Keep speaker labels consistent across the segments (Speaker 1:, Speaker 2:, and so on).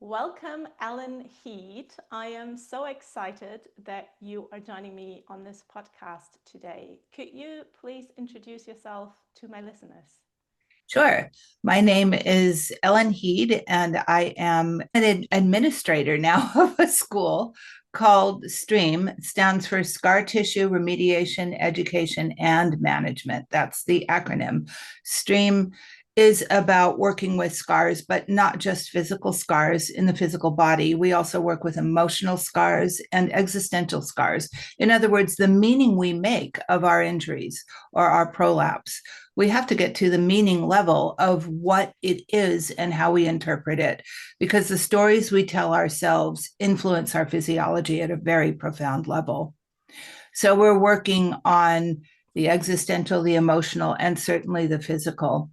Speaker 1: Welcome, Ellen Heed. I am so excited that you are joining me on this podcast today. Could you please introduce yourself to my listeners?
Speaker 2: Sure. My name is Ellen Heed, and I am an administrator now of a school called STREAM. It stands for Scar Tissue Remediation, Education, and Management. That's the acronym. STREAM is about working with scars, but not just physical scars in the physical body. We also work with emotional scars and existential scars. In other words, the meaning we make of our injuries or our prolapse. We have to get to the meaning level of what it is and how we interpret it, because the stories we tell ourselves influence our physiology at a very profound level. So we're working on the existential, the emotional, and certainly the physical.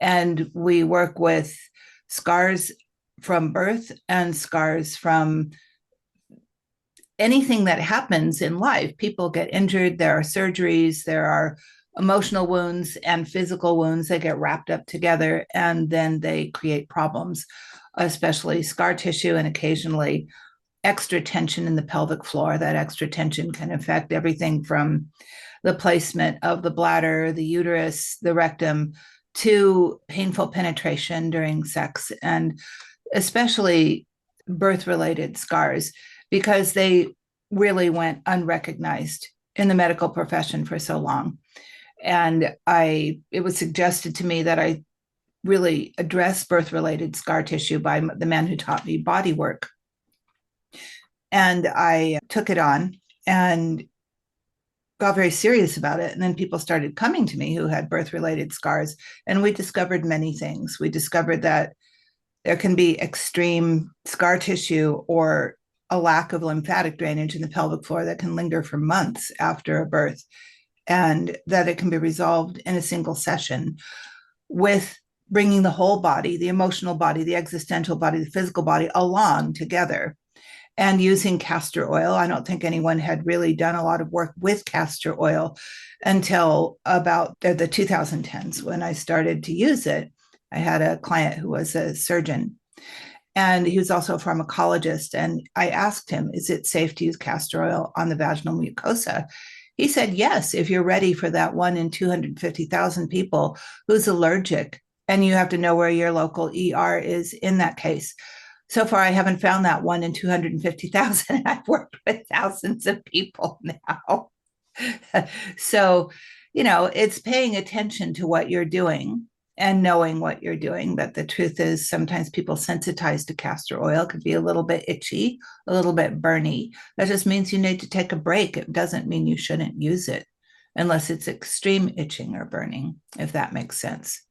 Speaker 2: And we work with scars from birth and scars from anything that happens in life. People get injured, there are surgeries, there are emotional wounds and physical wounds that get wrapped up together, and then they create problems, especially scar tissue and occasionally extra tension in the pelvic floor. That extra tension can affect everything from the placement of the bladder, the uterus, the rectum, to painful penetration during sex, and especially birth related scars, because they really went unrecognized in the medical profession for so long. And it was suggested to me that I really address birth related scar tissue by the man who taught me body work. And I took it on and got very serious about it. And then people started coming to me who had birth related scars. And we discovered many things. We discovered that there can be extreme scar tissue or a lack of lymphatic drainage in the pelvic floor that can linger for months after a birth, and that it can be resolved in a single session with bringing the whole body, the emotional body, the existential body, the physical body along together, and using castor oil. I don't think anyone had really done a lot of work with castor oil until about the 2010s when I started to use it. I had a client who was a surgeon, and he was also a pharmacologist. And I asked him, is it safe to use castor oil on the vaginal mucosa? He said, yes, if you're ready for that 1 in 250,000 people who's allergic, and you have to know where your local ER is in that case. So far, I haven't found that 1 in 250,000. I've worked with thousands of people now. So, it's paying attention to what you're doing and knowing what you're doing. But the truth is, sometimes people sensitized to castor oil could be a little bit itchy, a little bit burny. That just means you need to take a break. It doesn't mean you shouldn't use it unless it's extreme itching or burning, if that makes sense.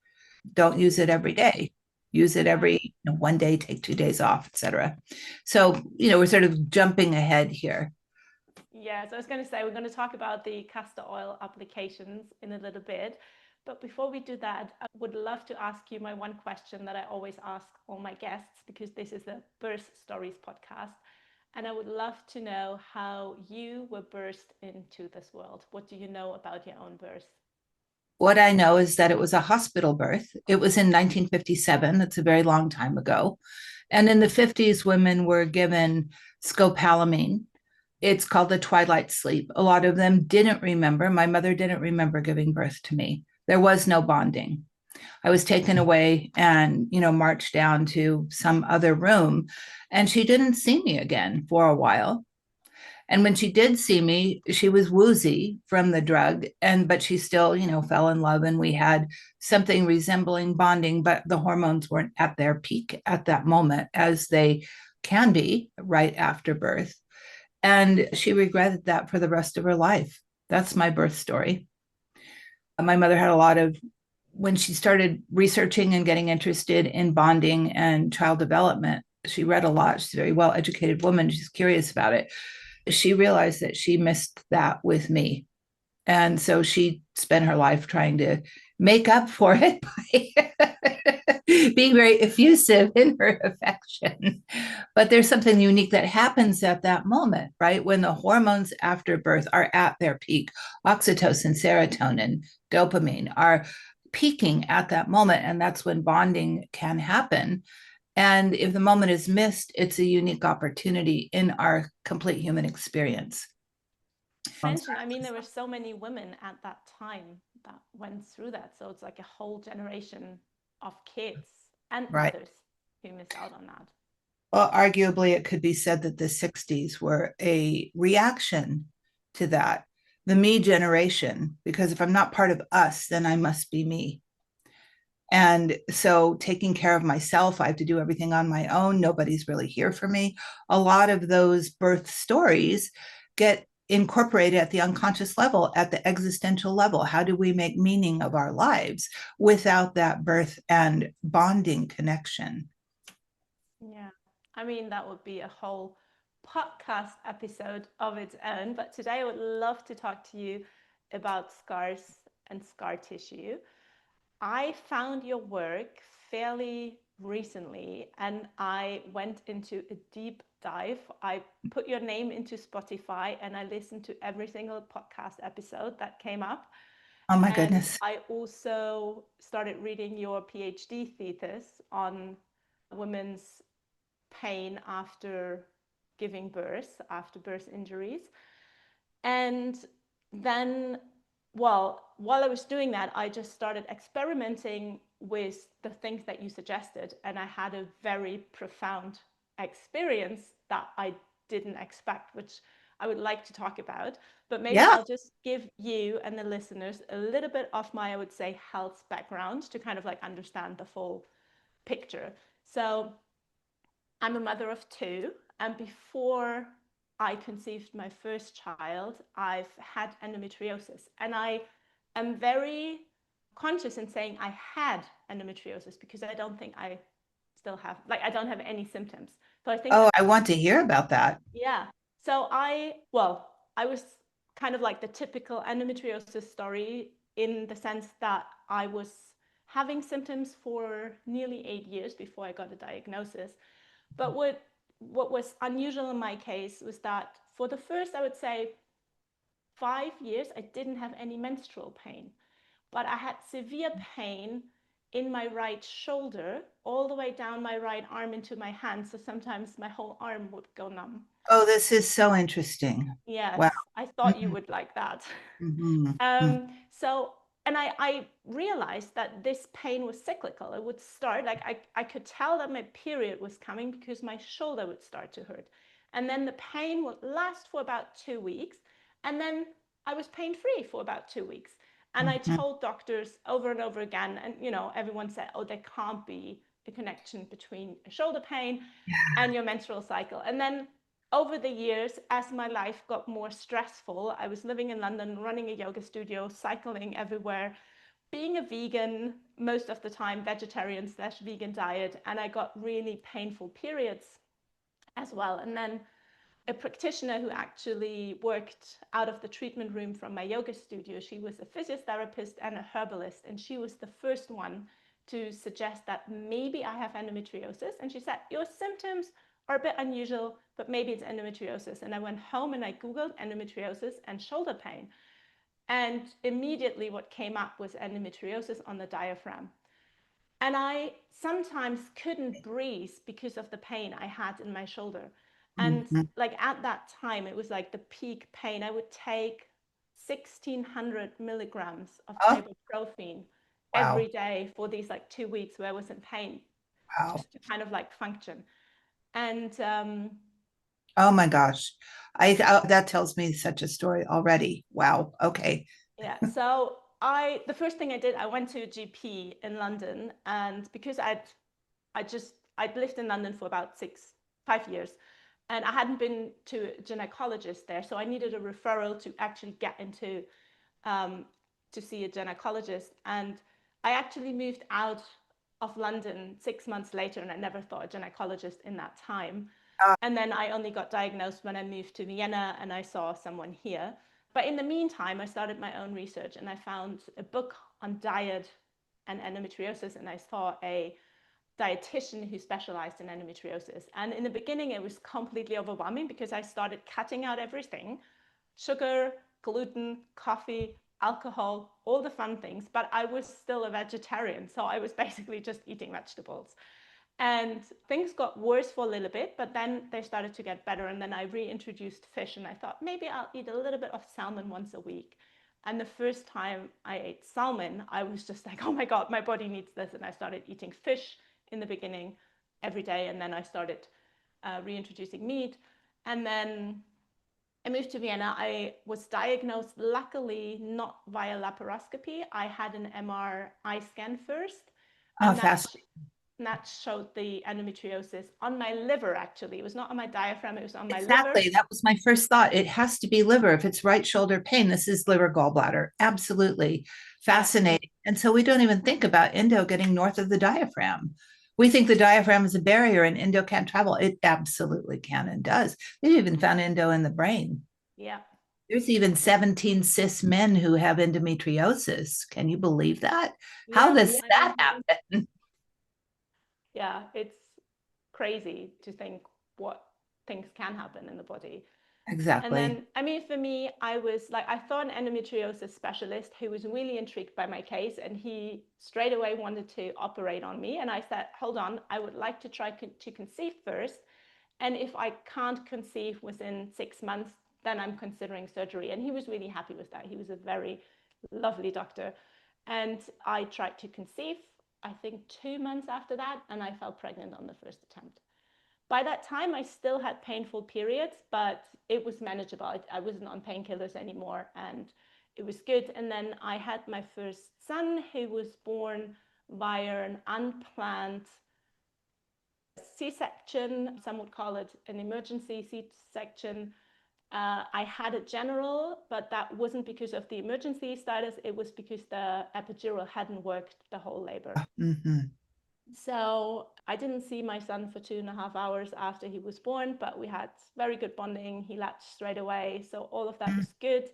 Speaker 2: Don't use it every day. Use it every one day, take 2 days off, etc. So, we're sort of jumping ahead here.
Speaker 1: Yeah, so I was going to say we're going to talk about the castor oil applications in a little bit. But before we do that, I would love to ask you my one question that I always ask all my guests, because this is a birth stories podcast. And I would love to know how you were birthed into this world. What do you know about your own birth?
Speaker 2: What I know is that it was a hospital birth. It was in 1957. That's a very long time ago. And in the 50s, women were given scopolamine. It's called the twilight sleep. A lot of them didn't remember. My mother didn't remember giving birth to me. There was no bonding. I was taken away and, marched down to some other room, and she didn't see me again for a while. And when she did see me, she was woozy from the drug, but she still, fell in love, and we had something resembling bonding, but the hormones weren't at their peak at that moment, as they can be right after birth. And she regretted that for the rest of her life. That's my birth story. My mother had a lot of, when she started researching and getting interested in bonding and child development, she read a lot. She's a very well educated woman. She's curious about it. She realized that she missed that with me. And so she spent her life trying to make up for it by being very effusive in her affection. But there's something unique that happens at that moment, right? When the hormones after birth are at their peak, oxytocin, serotonin, dopamine are peaking at that moment. And that's when bonding can happen. And if the moment is missed, it's a unique opportunity in our complete human experience.
Speaker 1: I mean, there were so many women at that time that went through that. So it's like a whole generation of kids and
Speaker 2: Right.
Speaker 1: mothers who missed out on that.
Speaker 2: Well, arguably, it could be said that the 60s were a reaction to that, the me generation, because if I'm not part of us, then I must be me. And so taking care of myself, I have to do everything on my own. Nobody's really here for me. A lot of those birth stories get incorporated at the unconscious level, at the existential level. How do we make meaning of our lives without that birth and bonding connection?
Speaker 1: Yeah. I mean, that would be a whole podcast episode of its own. But today I would love to talk to you about scars and scar tissue. I found your work fairly recently and I went into a deep dive. I put your name into Spotify and I listened to every single podcast episode that came up.
Speaker 2: Oh my
Speaker 1: And
Speaker 2: goodness.
Speaker 1: I also started reading your PhD thesis on women's pain after giving birth, after birth injuries. And then, well, while I was doing that, I just started experimenting with the things that you suggested. And I had a very profound experience that I didn't expect, which I would like to talk about. But maybe
Speaker 2: Yeah.
Speaker 1: I'll just give you and the listeners a little bit of my, I would say, health background to kind of like understand the full picture. So I'm a mother of two, and before I conceived my first child, I've had endometriosis. And I am very conscious in saying I had endometriosis because I don't think I still have, like, I don't have any symptoms. So I think
Speaker 2: Oh,
Speaker 1: that,
Speaker 2: I want to hear about that.
Speaker 1: yeah. I was kind of like the typical endometriosis story in the sense that I was having symptoms for nearly 8 years before I got a diagnosis. But what was unusual in my case was that for the first, I would say, 5 years, I didn't have any menstrual pain, but I had severe pain in my right shoulder, all the way down my right arm into my hand. So sometimes my whole arm would go numb.
Speaker 2: Oh, this is so interesting.
Speaker 1: Yes,
Speaker 2: Wow.
Speaker 1: I thought you would like that.
Speaker 2: Mm-hmm.
Speaker 1: So, and I realized that this pain was cyclical. It would start, like I could tell that my period was coming because my shoulder would start to hurt. And then the pain would last for about 2 weeks. And then I was pain free for about 2 weeks. And I
Speaker 2: Mm-hmm.
Speaker 1: told doctors over and over again, and everyone said, oh, there can't be a connection between a shoulder pain and your menstrual cycle. And then over the years, as my life got more stressful, I was living in London, running a yoga studio, cycling everywhere, being a vegan, most of the time vegetarian/vegan diet, and I got really painful periods as well. And then a practitioner who actually worked out of the treatment room from my yoga studio, she was a physiotherapist and a herbalist, and she was the first one to suggest that maybe I have endometriosis. And she said, your symptoms are a bit unusual, but maybe it's endometriosis. And I went home and I Googled endometriosis and shoulder pain. And immediately what came up was endometriosis on the diaphragm. And I sometimes couldn't breathe because of the pain I had in my shoulder. And
Speaker 2: Mm-hmm.
Speaker 1: like at that time, it was like the peak pain. I would take 1,600 milligrams of
Speaker 2: Oh,
Speaker 1: ibuprofen
Speaker 2: wow.
Speaker 1: every day for these like 2 weeks where I was in pain,
Speaker 2: Wow.
Speaker 1: just to kind of like function. And
Speaker 2: Oh my gosh. That tells me such a story already. Wow. Okay.
Speaker 1: yeah, so the first thing I did, I went to a GP in London, and because I'd lived in London for about 5 years, and I hadn't been to a gynecologist there, so I needed a referral to actually get into to see a gynecologist. And I actually moved out of London 6 months later, and I never thought a gynecologist in that time.
Speaker 2: Uh,
Speaker 1: And then I only got diagnosed when I moved to Vienna and I saw someone here. But in the meantime, I started my own research and I found a book on diet and endometriosis, and I saw a dietitian who specialized in endometriosis. And in the beginning, it was completely overwhelming because I started cutting out everything: sugar, gluten, coffee, alcohol, all the fun things. But I was still a vegetarian. So I was basically just eating vegetables. And things got worse for a little bit, but then they started to get better. And then I reintroduced fish, and I thought maybe I'll eat a little bit of salmon once a week. And the first time I ate salmon, I was just like, oh my God, my body needs this. And I started eating fish in the beginning every day. And then I started reintroducing meat. And then I moved to Vienna. I was diagnosed, luckily, not via laparoscopy. I had an MRI scan first,
Speaker 2: Oh,
Speaker 1: and
Speaker 2: fascinating.
Speaker 1: that showed the endometriosis on my liver, actually. It was not on my diaphragm, it was on my liver.
Speaker 2: Exactly. That was my first thought. It has to be liver. If it's right shoulder pain, this is liver gallbladder. Absolutely fascinating. And so we don't even think about endo getting north of the diaphragm. We think the diaphragm is a barrier and endo can't travel. It absolutely can and does. They've even found endo in the brain.
Speaker 1: Yeah.
Speaker 2: There's even 17 cis men who have endometriosis. Can you believe that? How does that happen?
Speaker 1: Yeah, it's crazy to think what things can happen in the body. And
Speaker 2: Exactly.
Speaker 1: then, I mean, for me, I thought an endometriosis specialist who was really intrigued by my case, and he straight away wanted to operate on me. And I said, hold on, I would like to try to conceive first. And if I can't conceive within 6 months, then I'm considering surgery. And he was really happy with that. He was a very lovely doctor. And I tried to conceive, I think 2 months after that, and I fell pregnant on the first attempt. By that time, I still had painful periods, but it was manageable. I wasn't on painkillers anymore, and it was good. And then I had my first son, who was born via an unplanned C-section. Some would call it an emergency C-section. I had a general, but that wasn't because of the emergency status. It was because the epidural hadn't worked the whole labor.
Speaker 2: Mm-hmm.
Speaker 1: So I didn't see my son for 2.5 hours after he was born, but we had very good bonding. He latched straight away. So all of that was good.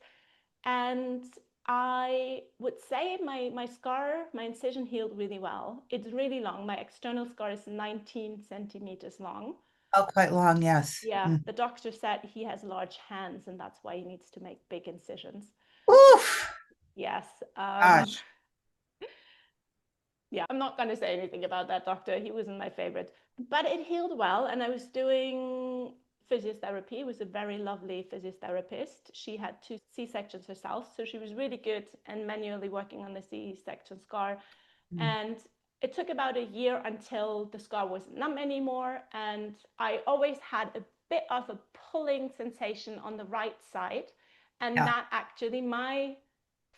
Speaker 1: And I would say my scar, my incision healed really well. It's really long. My external scar is 19 centimeters long.
Speaker 2: Oh, quite long, yes.
Speaker 1: Yeah, the doctor said he has large hands, and that's why he needs to make big incisions.
Speaker 2: Oof.
Speaker 1: Yes.
Speaker 2: Gosh.
Speaker 1: Yeah, I'm not going to say anything about that doctor. He wasn't my favorite, but it healed well. And I was doing physiotherapy. It was a very lovely physiotherapist. She had 2 C-sections herself, so she was really good and manually working on the C-section scar. And it took about a year until the scar wasn't numb anymore. And I always had a bit of a pulling sensation on the right side. And
Speaker 2: Yeah.
Speaker 1: that actually, my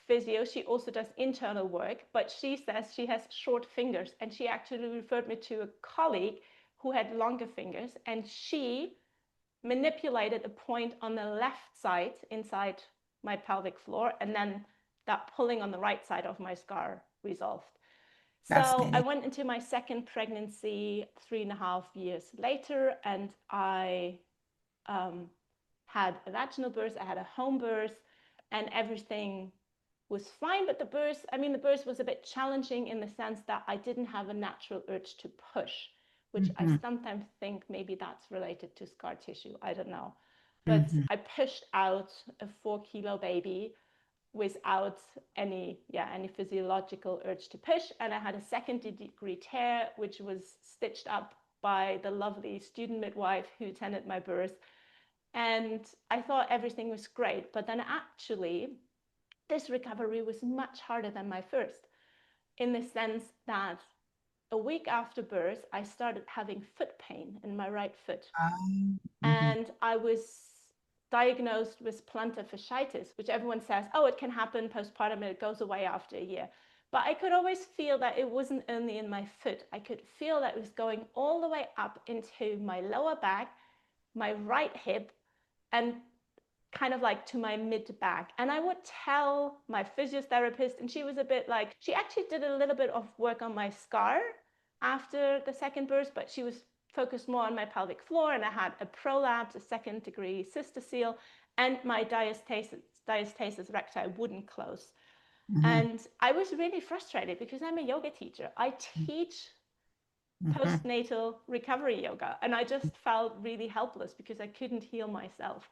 Speaker 1: physio, she also does internal work, but she says she has short fingers. And she actually referred me to a colleague who had longer fingers. And she manipulated a point on the left side inside my pelvic floor. And then that pulling on the right side of my scar resolved. So I went into my second pregnancy 3.5 years later, and I had a vaginal birth, I had a home birth, and everything was fine. But the birth was a bit challenging in the sense that I didn't have a natural urge to push, which I sometimes think maybe that's related to scar tissue. I don't know. But I pushed out a 4-kilo baby without any physiological urge to push. And I had a second-degree tear, which was stitched up by the lovely student midwife who attended my birth. And I thought everything was great. But then actually, this recovery was much harder than my first, in the sense that a week after birth, I started having foot pain in my right foot. And I was diagnosed with plantar fasciitis, which everyone says, oh, it can happen postpartum and it goes away after a year. But I could always feel that it wasn't only in my foot. I could feel that it was going all the way up into my lower back, my right hip, and kind of like to my mid back. And I would tell my physiotherapist, and she was a bit like, she actually did a little bit of work on my scar after the second birth, but she was focused more on my pelvic floor. And I had a prolapse, a second-degree cystocele, and my diastasis recti wouldn't close. And I was really frustrated because I'm a yoga teacher. I teach postnatal recovery yoga, and I just felt really helpless because I couldn't heal myself.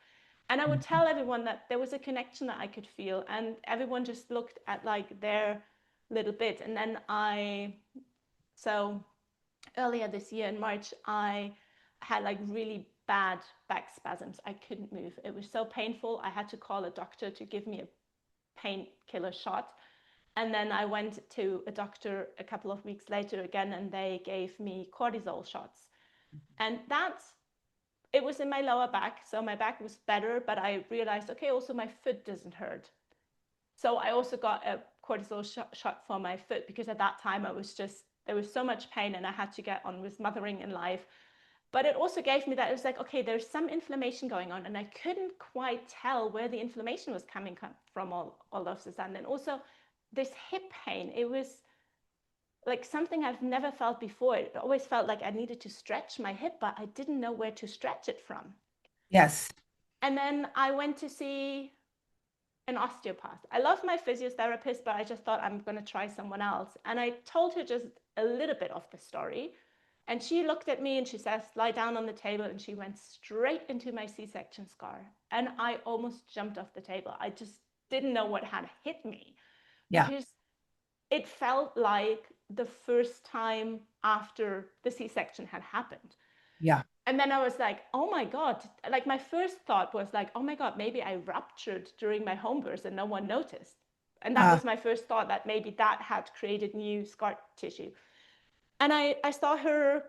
Speaker 1: And I would tell everyone that there was a connection that I could feel, and everyone just looked at like their little bit. And then so earlier this year in March, I had like really bad back spasms. I couldn't move. It was so painful. I had to call a doctor to give me a painkiller shot. And then I went to a doctor a couple of weeks later again, and they gave me cortisol shots. And it was in my lower back. So my back was better, but I realized, okay, also my foot doesn't hurt. So I also got a cortisol shot for my foot, because at that time there was so much pain and I had to get on with mothering in life. But it also gave me that, it was like, okay, there's some inflammation going on, and I couldn't quite tell where the inflammation was coming from all of a sudden. And also this hip pain, it was like something I've never felt before. It always felt like I needed to stretch my hip, but I didn't know where to stretch it from.
Speaker 2: Yes.
Speaker 1: And then I went to see an osteopath. I love my physiotherapist, but I just thought I'm going to try someone else. And I told her just a little bit of the story. And she looked at me and she says, lie down on the table. And she went straight into my C-section scar. And I almost jumped off the table. I just didn't know what had hit me.
Speaker 2: Yeah.
Speaker 1: Because it felt like the first time after the C-section had happened.
Speaker 2: Yeah.
Speaker 1: And then I was like, oh my God, like my first thought was like, oh my God, maybe I ruptured during my home birth and no one noticed. And that was my first thought, that maybe that had created new scar tissue. And I saw her,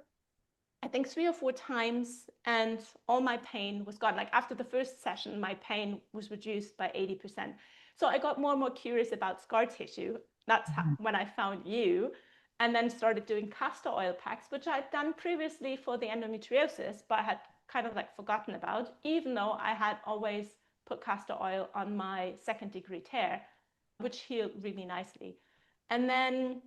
Speaker 1: I think 3 or 4 times, and all my pain was gone. Like after the first session, my pain was reduced by 80%. So I got more and more curious about scar tissue. That's when I found you, and then started doing castor oil packs, which I'd done previously for the endometriosis, but I had kind of like forgotten about, even though I had always put castor oil on my 2nd-degree tear, which healed really nicely. And then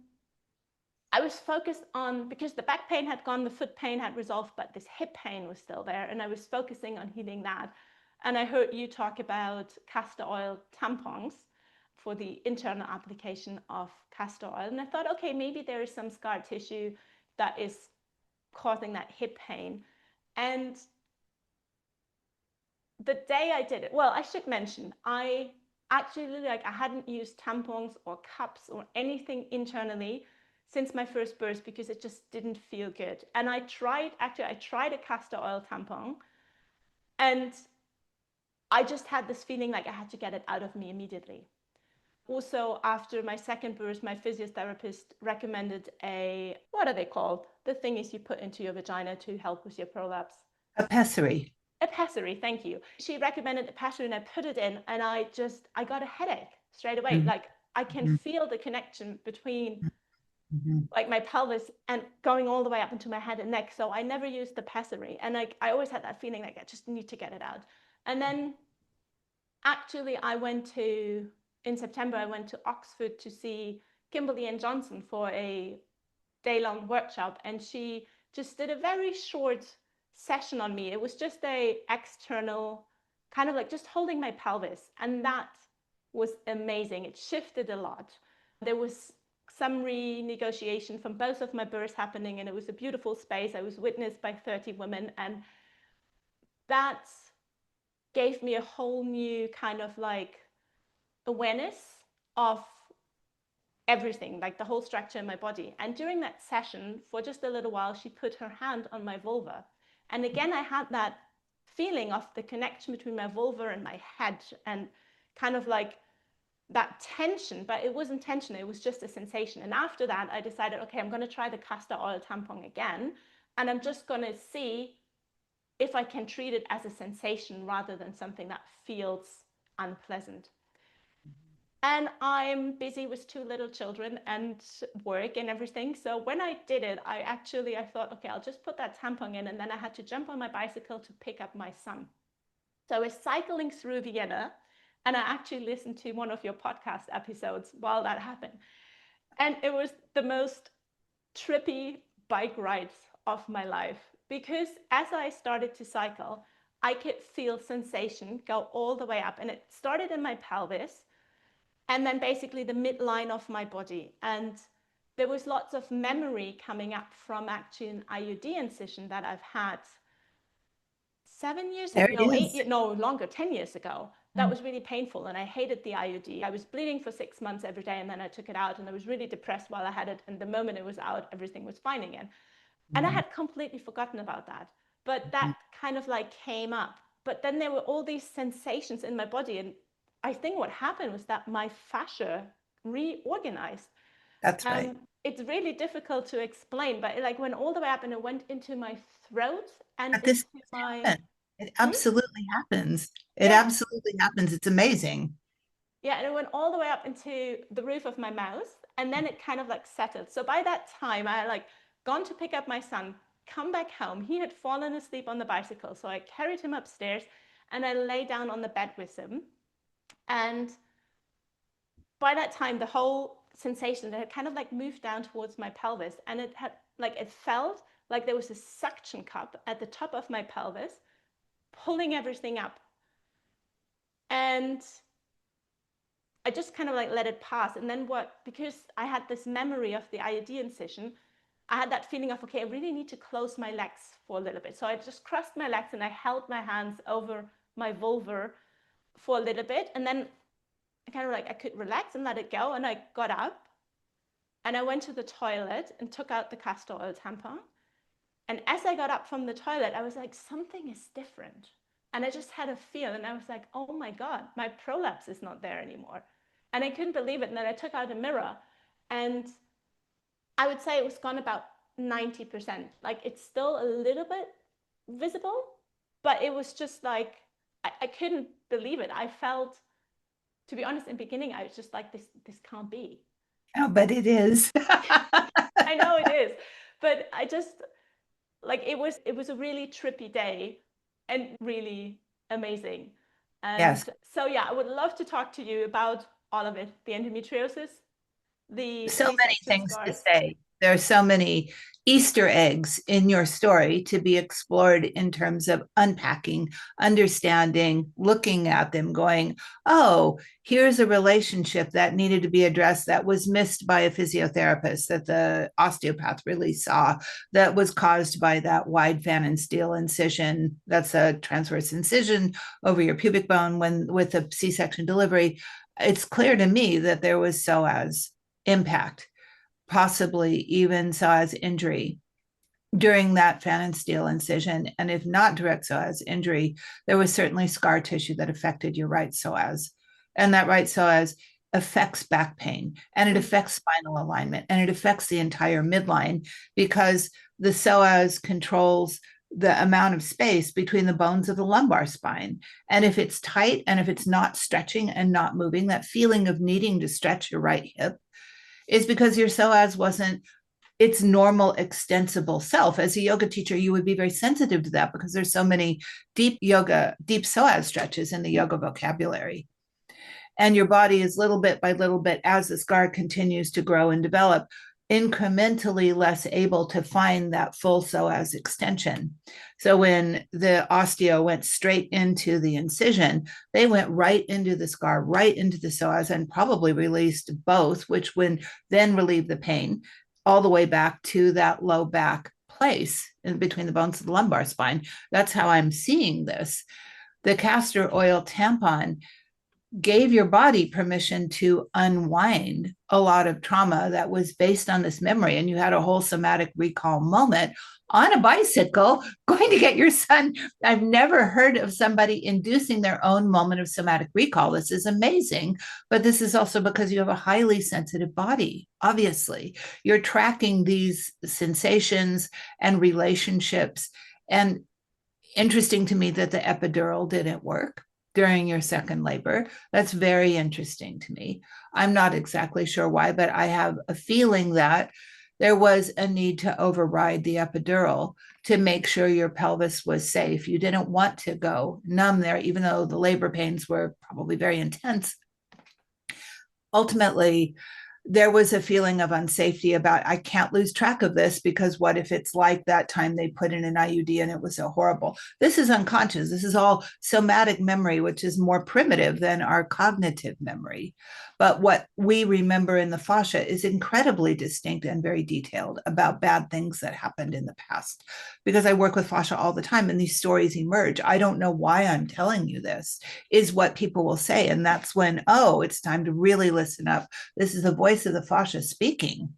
Speaker 1: I was focused on, because the back pain had gone, the foot pain had resolved, but this hip pain was still there. And I was focusing on healing that. And I heard you talk about castor oil tampons for the internal application of castor oil. And I thought, okay, maybe there is some scar tissue that is causing that hip pain. And the day I did it, well, I should mention, I actually, like, I hadn't used tampons or cups or anything internally since my first birth, because it just didn't feel good. And I tried a castor oil tampon, and I just had this feeling like I had to get it out of me immediately. Also, after my second birth, my physiotherapist recommended what are they called? The thingies you put into your vagina to help with your prolapse.
Speaker 2: A pessary.
Speaker 1: A pessary, thank you. She recommended a pessary, and I put it in, and I got a headache straight away.
Speaker 2: Mm-hmm.
Speaker 1: Like I can
Speaker 2: Mm-hmm.
Speaker 1: feel the connection between
Speaker 2: Mm-hmm.
Speaker 1: like my pelvis and going all the way up into my head and neck. So I never used the pessary, and I always had that feeling like I just need to get it out. And then actually in September, I went to Oxford to see Kimberly and Johnson for a day-long workshop, and she just did a very short session on me. It was just a external kind of like just holding my pelvis, and that was amazing. It shifted a lot. There was some renegotiation from both of my births happening, and it was a beautiful space. I was witnessed by 30 women, and that gave me a whole new kind of like awareness of everything, like the whole structure in my body. And during that session, for just a little while, she put her hand on my vulva. And again, I had that feeling of the connection between my vulva and my head, and kind of like that tension, but it wasn't tension, it was just a sensation. And after that, I decided, okay, I'm going to try the castor oil tampon again, and I'm just going to see if I can treat it as a sensation rather than something that feels unpleasant. And I'm busy with 2 little children and work and everything. So when I did it, I thought, okay, I'll just put that tampon in. And then I had to jump on my bicycle to pick up my son. So I was cycling through Vienna, and I actually listened to one of your podcast episodes while that happened. And it was the most trippy bike rides of my life, because as I started to cycle, I could feel sensation go all the way up. And it started in my pelvis, and then basically the midline of my body. And there was lots of memory coming up from actually an IUD incision that I've had 7 years
Speaker 2: There
Speaker 1: ago,
Speaker 2: it
Speaker 1: no,
Speaker 2: is.
Speaker 1: no, longer, 10 years ago. That was really painful, and I hated the IUD. I was bleeding for 6 months every day, and then I took it out, and I was really depressed while I had it. And the moment it was out, everything was fine again. And I had completely forgotten about that. But that kind of like came up. But then there were all these sensations in my body. And I think what happened was that my fascia reorganized.
Speaker 2: That's right.
Speaker 1: It's really difficult to explain, but it like went all the way up and it went into my throat and
Speaker 2: But this
Speaker 1: into my...
Speaker 2: happens. It absolutely happens. It
Speaker 1: Yeah.
Speaker 2: absolutely happens. It's amazing.
Speaker 1: Yeah, and it went all the way up into the roof of my mouth, and then it kind of like settled. So by that time, I had like gone to pick up my son, come back home. He had fallen asleep on the bicycle, so I carried him upstairs, and I lay down on the bed with him. And by that time, the whole sensation had kind of like moved down towards my pelvis, and it had like it felt like there was a suction cup at the top of my pelvis, pulling everything up. And I just kind of like let it pass. And then because I had this memory of the IUD incision, I had that feeling of, okay, I really need to close my legs for a little bit. So I just crossed my legs and I held my hands over my vulva for a little bit. And then I kind of like, I could relax and let it go. And I got up and I went to the toilet and took out the castor oil tampon. And as I got up from the toilet, I was like, something is different. And I just had a feel, and I was like, oh my God, my prolapse is not there anymore. And I couldn't believe it. And then I took out a mirror, and I would say it was gone about 90%. Like, it's still a little bit visible, but it was just like, I couldn't believe it. I felt, to be honest, in the beginning, I was just like, this can't be.
Speaker 2: Oh, but it is.
Speaker 1: I know it is. But I just, like, it was a really trippy day and really amazing. And
Speaker 2: Yes.
Speaker 1: so, yeah, I would love to talk to you about all of it, the endometriosis, the
Speaker 2: So many
Speaker 1: C-section
Speaker 2: things to
Speaker 1: scars.
Speaker 2: say. There are so many Easter eggs in your story to be explored in terms of unpacking, understanding, looking at them, going, oh, here's a relationship that needed to be addressed that was missed by a physiotherapist that the osteopath really saw, that was caused by that wide fan and steel incision. That's a transverse incision over your pubic bone when with a C-section delivery. It's clear to me that there was psoas impact, possibly even psoas injury during that fan and steel incision. And if not direct psoas injury, there was certainly scar tissue that affected your right psoas. And that right psoas affects back pain, and it affects spinal alignment, and it affects the entire midline, because the psoas controls the amount of space between the bones of the lumbar spine. And if it's tight and if it's not stretching and not moving, that feeling of needing to stretch your right hip is because your psoas wasn't its normal extensible self. As a yoga teacher, you would be very sensitive to that because there's so many deep psoas stretches in the yoga vocabulary. And your body is little bit by little bit, as the scar continues to grow and develop, incrementally less able to find that full psoas extension. So when the osteo went straight into the incision, they went right into the scar, right into the psoas, and probably released both, which would then relieve the pain all the way back to that low back place in between the bones of the lumbar spine. That's how I'm seeing this. The castor oil tampon gave your body permission to unwind a lot of trauma that was based on this memory. And you had a whole somatic recall moment on a bicycle going to get your son. I've never heard of somebody inducing their own moment of somatic recall. This is amazing. But this is also because you have a highly sensitive body. Obviously, you're tracking these sensations and relationships. And interesting to me that the epidural didn't work during your second labor. That's very interesting to me. I'm not exactly sure why, but I have a feeling that there was a need to override the epidural to make sure your pelvis was safe. You didn't want to go numb there, even though the labor pains were probably very intense. Ultimately, there was a feeling of unsafety about, I can't lose track of this, because what if it's like that time they put in an IUD and it was so horrible? This is unconscious. This is all somatic memory, which is more primitive than our cognitive memory. But what we remember in the fascia is incredibly distinct and very detailed about bad things that happened in the past. Because I work with fascia all the time and these stories emerge. I don't know why I'm telling you this, is what people will say. And that's when, oh, it's time to really listen up. This is the voice of the fascia speaking.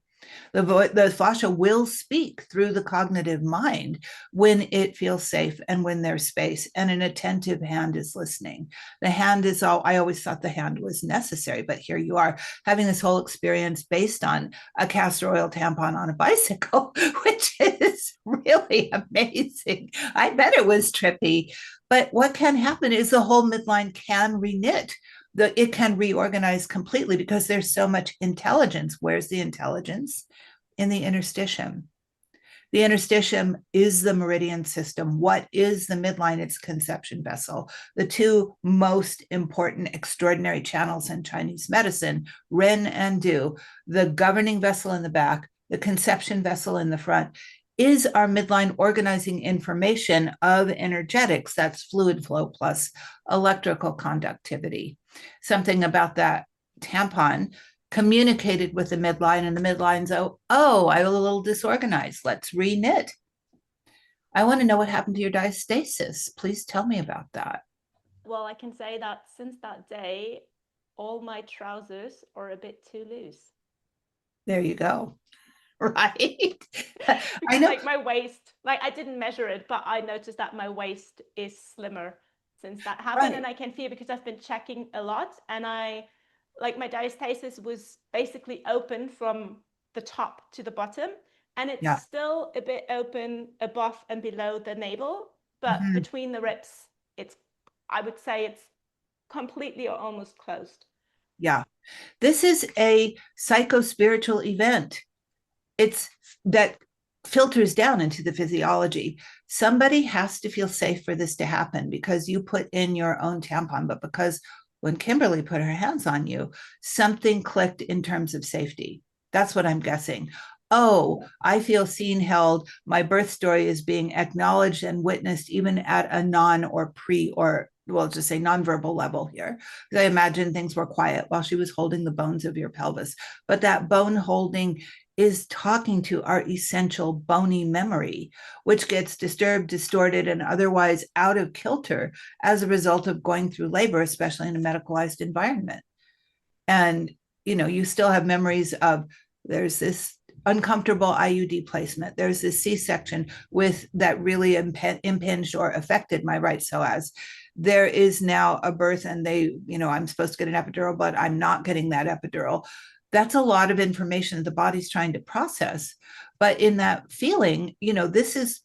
Speaker 2: The fascia will speak through the cognitive mind when it feels safe and when there's space and an attentive hand is listening. The hand is all, I always thought the hand was necessary, but here you are having this whole experience based on a castor oil tampon on a bicycle, which is really amazing. I bet it was trippy. But what can happen is the whole midline can reknit. It can reorganize completely because there's so much intelligence. Where's the intelligence? In the interstitium. The interstitium is the meridian system. What is the midline? It's conception vessel. The two most important extraordinary channels in Chinese medicine, Ren and Du, the governing vessel in the back, the conception vessel in the front, is our midline organizing information of energetics. That's fluid flow plus electrical conductivity. Something about that tampon communicated with the midline, and the midline's, oh, I was a little disorganized. Let's reknit. I want to know what happened to your diastasis. Please tell me about that.
Speaker 1: Well, I can say that since that day, all my trousers are a bit too loose.
Speaker 2: There you go. Right.
Speaker 1: I know. Like my waist, like I didn't measure it, but I noticed that my waist is slimmer since that happened. Right. And I can feel because I've been checking a lot, and like my diastasis was basically open from the top to the bottom, and it's still a bit open above and below the navel, but between the ribs, I would say it's completely or almost closed.
Speaker 2: Yeah. This is a psycho-spiritual event. It's that filters down into the physiology. Somebody has to feel safe for this to happen because you put in your own tampon, but because when Kimberly put her hands on you, something clicked in terms of safety. That's what I'm guessing. Oh, I feel seen, held. My birth story is being acknowledged and witnessed even at a non or pre or we'll just say nonverbal level here. Because I imagine things were quiet while she was holding the bones of your pelvis. But that bone holding is talking to our essential bony memory, which gets disturbed, distorted, and otherwise out of kilter as a result of going through labor, especially in a medicalized environment. And, you still have memories of there's this uncomfortable IUD placement. There's this C-section with that really impinged or affected my right psoas. There is now a birth and I'm supposed to get an epidural, but I'm not getting that epidural. That's a lot of information that the body's trying to process. But in that feeling, this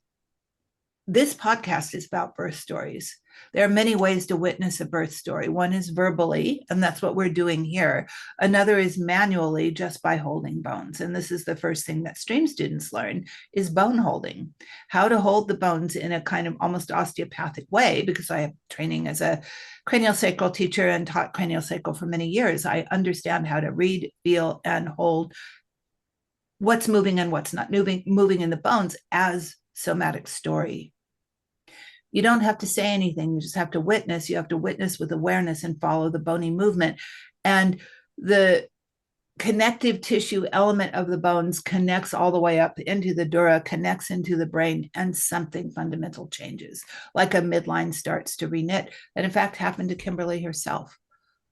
Speaker 2: podcast is about birth stories. There are many ways to witness a birth story. One is verbally, and that's what we're doing here. Another is manually, just by holding bones. And this is the first thing that stream students learn is bone holding, how to hold the bones in a kind of almost osteopathic way, because I have training as a craniosacral teacher and taught craniosacral for many years. I understand how to read, feel, and hold what's moving and what's not moving in the bones as somatic story. You don't have to say anything. You just have to witness. You have to witness with awareness and follow the bony movement. And the connective tissue element of the bones connects all the way up into the dura, connects into the brain, and something fundamental changes, like a midline starts to reknit. That in fact happened to Kimberly herself.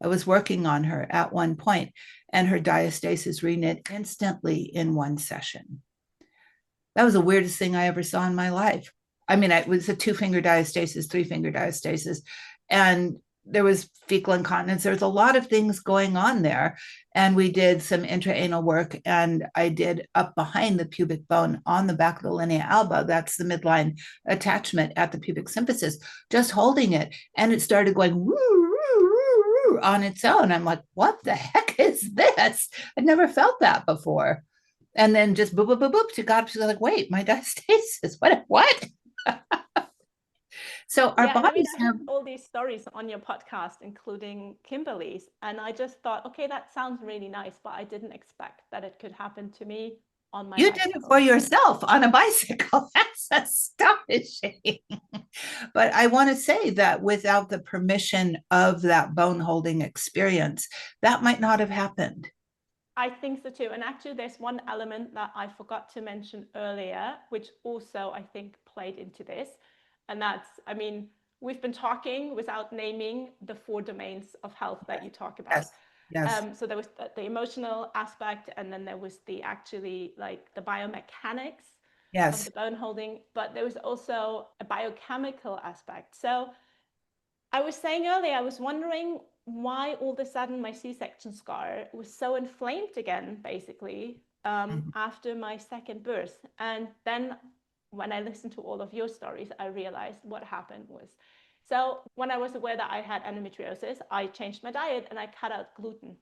Speaker 2: I was working on her at one point, and her diastasis reknit instantly in one session. That was the weirdest thing I ever saw in my life. I mean, it was a 2-finger diastasis, 3-finger diastasis, and there was fecal incontinence. There was a lot of things going on there. And we did some intraanal work, and I did up behind the pubic bone on the back of the linea alba. That's the midline attachment at the pubic symphysis, just holding it. And it started going woo, woo, woo, woo on its own. I'm like, what the heck is this? I'd never felt that before. And then just boop, boop, boop, boop. She got up. She's like, wait, my diastasis. What? So our bodies have
Speaker 1: all these stories on your podcast, including Kimberly's. And I just thought, okay, that sounds really nice, but I didn't expect that it could happen to me on my bicycle.
Speaker 2: Did it for yourself on a bicycle. That's astonishing. But I want to say that without the permission of that bone holding experience, that might not have happened.
Speaker 1: I think so too. And actually, there's one element that I forgot to mention earlier, which also I think played into this. And that's, I mean, we've been talking without naming the 4 domains of health that you talk about. Yes.
Speaker 2: Yes.
Speaker 1: So there was the emotional aspect, and then there was the actually like the biomechanics of
Speaker 2: Yes.
Speaker 1: the bone holding, but there was also a biochemical aspect. So I was saying earlier, I was wondering why all of a sudden my C-section scar was so inflamed again, basically,
Speaker 2: Mhm.
Speaker 1: after my second birth. And then when I listened to all of your stories, I realized what happened was, so when I was aware that I had endometriosis, I changed my diet and I cut out gluten.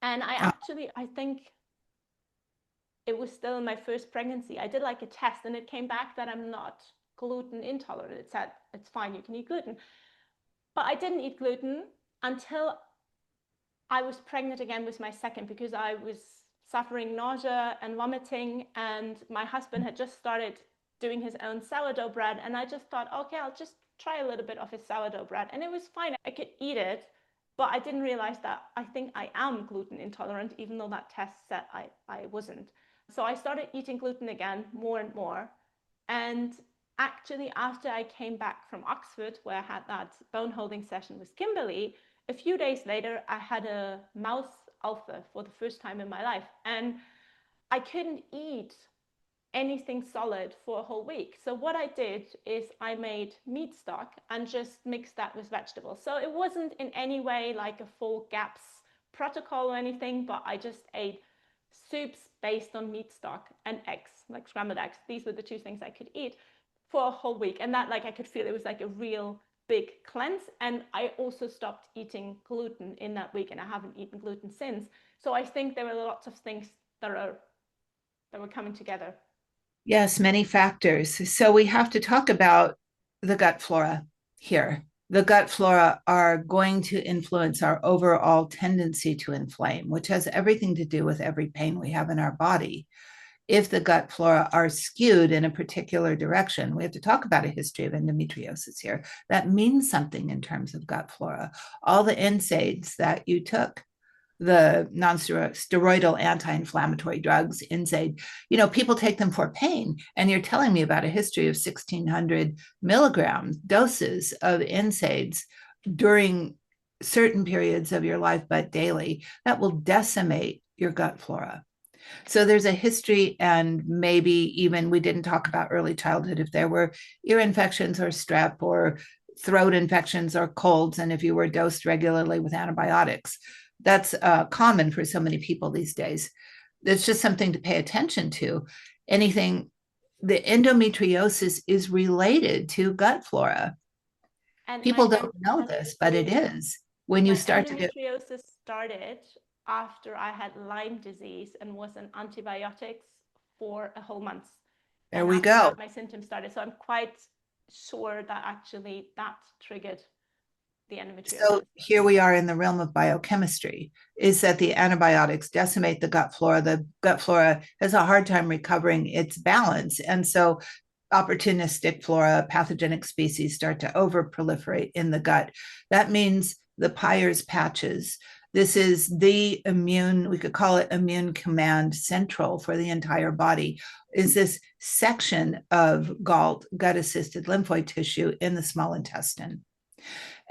Speaker 1: And I think it was still in my first pregnancy. I did like a test and it came back that I'm not gluten intolerant. It said, it's fine, you can eat gluten. But I didn't eat gluten until I was pregnant again with my second, because I was suffering nausea and vomiting, and my husband had just started doing his own sourdough bread. And I just thought, okay, I'll just try a little bit of his sourdough bread. And it was fine. I could eat it, but I didn't realize that I think I am gluten intolerant, even though that test said I wasn't. So I started eating gluten again more and more. And actually, after I came back from Oxford, where I had that bone holding session with Kimberly, a few days later, I had a mouth ulcer for the first time in my life. And I couldn't eat anything solid for a whole week. So what I did is I made meat stock and just mixed that with vegetables. So it wasn't in any way like a full GAPS protocol or anything, but I just ate soups based on meat stock and eggs, like scrambled eggs. These were the two things I could eat for a whole week. And that, like, I could feel it was like a real big cleanse. And I also stopped eating gluten in that week, and I haven't eaten gluten since. So I think there were lots of things that were coming together.
Speaker 2: Yes, many factors. So we have to talk about the gut flora here. The gut flora are going to influence our overall tendency to inflame, which has everything to do with every pain we have in our body. If the gut flora are skewed in a particular direction, we have to talk about a history of endometriosis here. That means something in terms of gut flora. All the NSAIDs that you took, the non-steroidal anti-inflammatory drugs, NSAID, people take them for pain. And you're telling me about a history of 1,600 milligram doses of NSAIDs during certain periods of your life, but daily. That will decimate your gut flora. So there's a history, and maybe even we didn't talk about early childhood, if there were ear infections or strep or throat infections or colds, and if you were dosed regularly with antibiotics. That's common for so many people these days. It's just something to pay attention to. Anything, the endometriosis is related to gut flora.
Speaker 1: And
Speaker 2: People don't know this, but it is. When you
Speaker 1: my
Speaker 2: start to do,
Speaker 1: endometriosis started after I had Lyme disease and was on antibiotics for a whole month.
Speaker 2: there
Speaker 1: And
Speaker 2: we
Speaker 1: after
Speaker 2: go.
Speaker 1: that, my symptoms started. So I'm quite sure that actually that triggered the
Speaker 2: So
Speaker 1: endometriosis.
Speaker 2: here we are in the realm of biochemistry, is that the antibiotics decimate the gut flora. The gut flora has a hard time recovering its balance. And so opportunistic flora, pathogenic species start to overproliferate in the gut. That means the Peyer's patches. This is the immune, we could call it immune command central for the entire body, is this section of GALT, gut-assisted lymphoid tissue in the small intestine.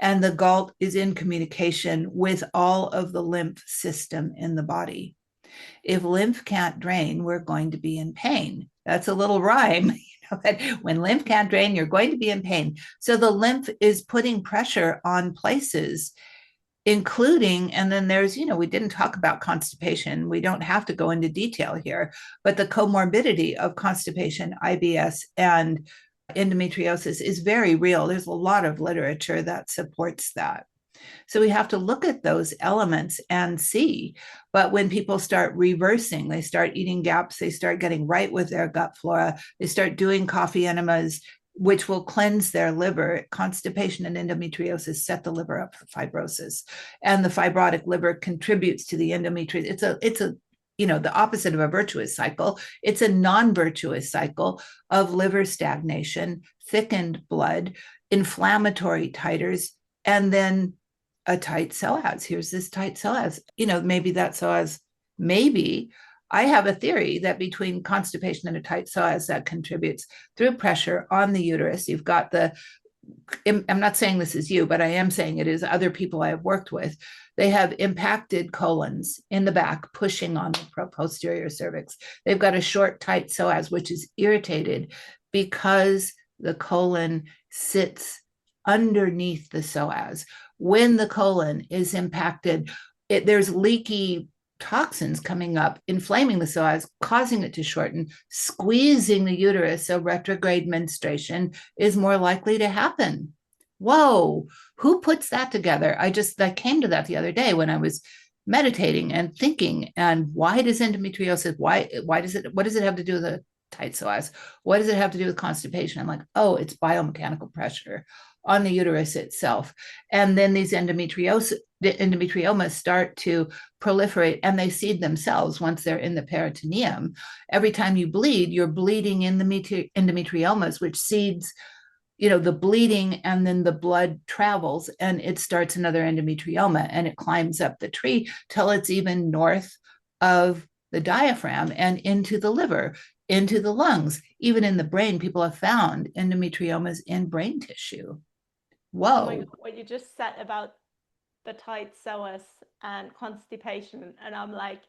Speaker 2: And the GALT is in communication with all of the lymph system in the body. If lymph can't drain, we're going to be in pain. That's a little rhyme. When lymph can't drain, you're going to be in pain. So the lymph is putting pressure on places, including, and then there's, we didn't talk about constipation. We don't have to go into detail here, but the comorbidity of constipation, IBS, and endometriosis is very real. There's a lot of literature that supports that. So we have to look at those elements and see. But when people start reversing, they start eating GAPS, they start getting right with their gut flora, they start doing coffee enemas, which will cleanse their liver. Constipation and endometriosis set the liver up for fibrosis. And the fibrotic liver contributes to the endometriosis. It's a the opposite of a virtuous cycle. It's a non-virtuous cycle of liver stagnation, thickened blood, inflammatory titers, and then a tight psoas. Here's this tight psoas. Maybe that psoas, maybe I have a theory that between constipation and a tight psoas that contributes through pressure on the uterus. You've got the I'm not saying this is you, but I am saying it is other people I have worked with. They have impacted colons in the back, pushing on the posterior cervix. They've got a short, tight psoas, which is irritated because the colon sits underneath the psoas. When the colon is impacted, there's leaky toxins coming up, inflaming the psoas, causing it to shorten, squeezing the uterus. So retrograde menstruation is more likely to happen. Whoa, who puts that together? I came to that the other day when I was meditating and thinking, and why does endometriosis, what does it have to do with the tight psoas? What does it have to do with constipation? I'm like, oh, it's biomechanical pressure on the uterus itself. And then these endometriomas start to proliferate, and they seed themselves once they're in the peritoneum. Every time you bleed, you're bleeding in the endometriomas, which seeds the bleeding, and then the blood travels and it starts another endometrioma, and it climbs up the tree till it's even north of the diaphragm and into the liver, into the lungs. Even in the brain, people have found endometriomas in brain tissue. Whoa.
Speaker 1: Oh my God, what you just said about the tight psoas and constipation, and I'm like,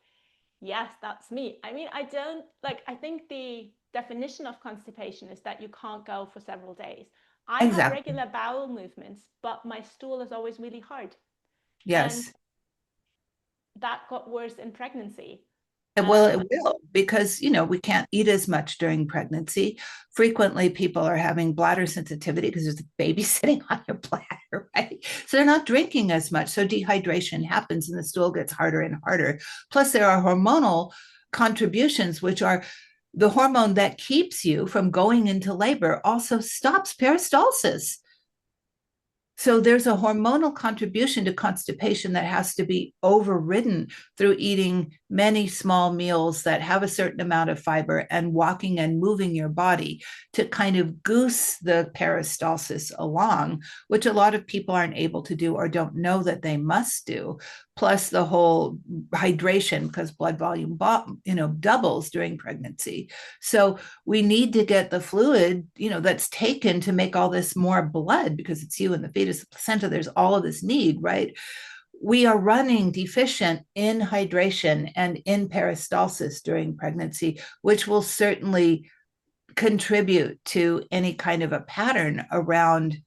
Speaker 1: yes, that's me. I mean, I think the definition of constipation is that you can't go for several days. I have
Speaker 2: Exactly.
Speaker 1: regular bowel movements, but my stool is always really hard. And
Speaker 2: Yes.
Speaker 1: that got worse in pregnancy.
Speaker 2: Well, it will, because we can't eat as much during pregnancy. Frequently, people are having bladder sensitivity because there's a baby sitting on your bladder, right? So they're not drinking as much. So dehydration happens and the stool gets harder and harder. Plus, there are hormonal contributions, which are the hormone that keeps you from going into labor also stops peristalsis. So there's a hormonal contribution to constipation that has to be overridden through eating many small meals that have a certain amount of fiber and walking and moving your body to kind of goose the peristalsis along, which a lot of people aren't able to do or don't know that they must do. Plus the whole hydration, because blood volume doubles during pregnancy. So we need to get the fluid that's taken to make all this more blood, because it's you and the fetus, the placenta, there's all of this need, right? We are running deficient in hydration and in peristalsis during pregnancy, which will certainly contribute to any kind of a pattern around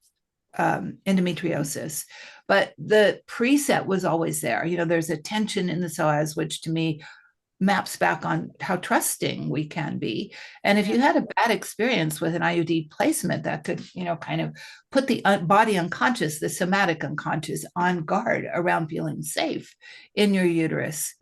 Speaker 2: endometriosis. But the preset was always there. There's a tension in the psoas, which to me maps back on how trusting we can be. And if you had a bad experience with an IUD placement, that could, kind of put the body unconscious, the somatic unconscious, on guard around feeling safe in your uterus.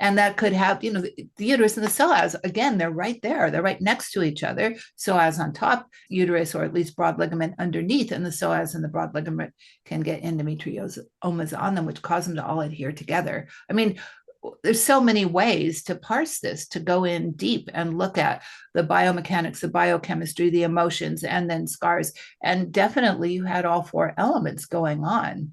Speaker 2: And that could have, the uterus and the psoas, again, they're right there. They're right next to each other. Psoas on top, uterus, or at least broad ligament underneath, and the psoas and the broad ligament can get endometriomas on them, which cause them to all adhere together. I mean, there's so many ways to parse this, to go in deep and look at the biomechanics, the biochemistry, the emotions, and then scars. And definitely you had all four elements going on,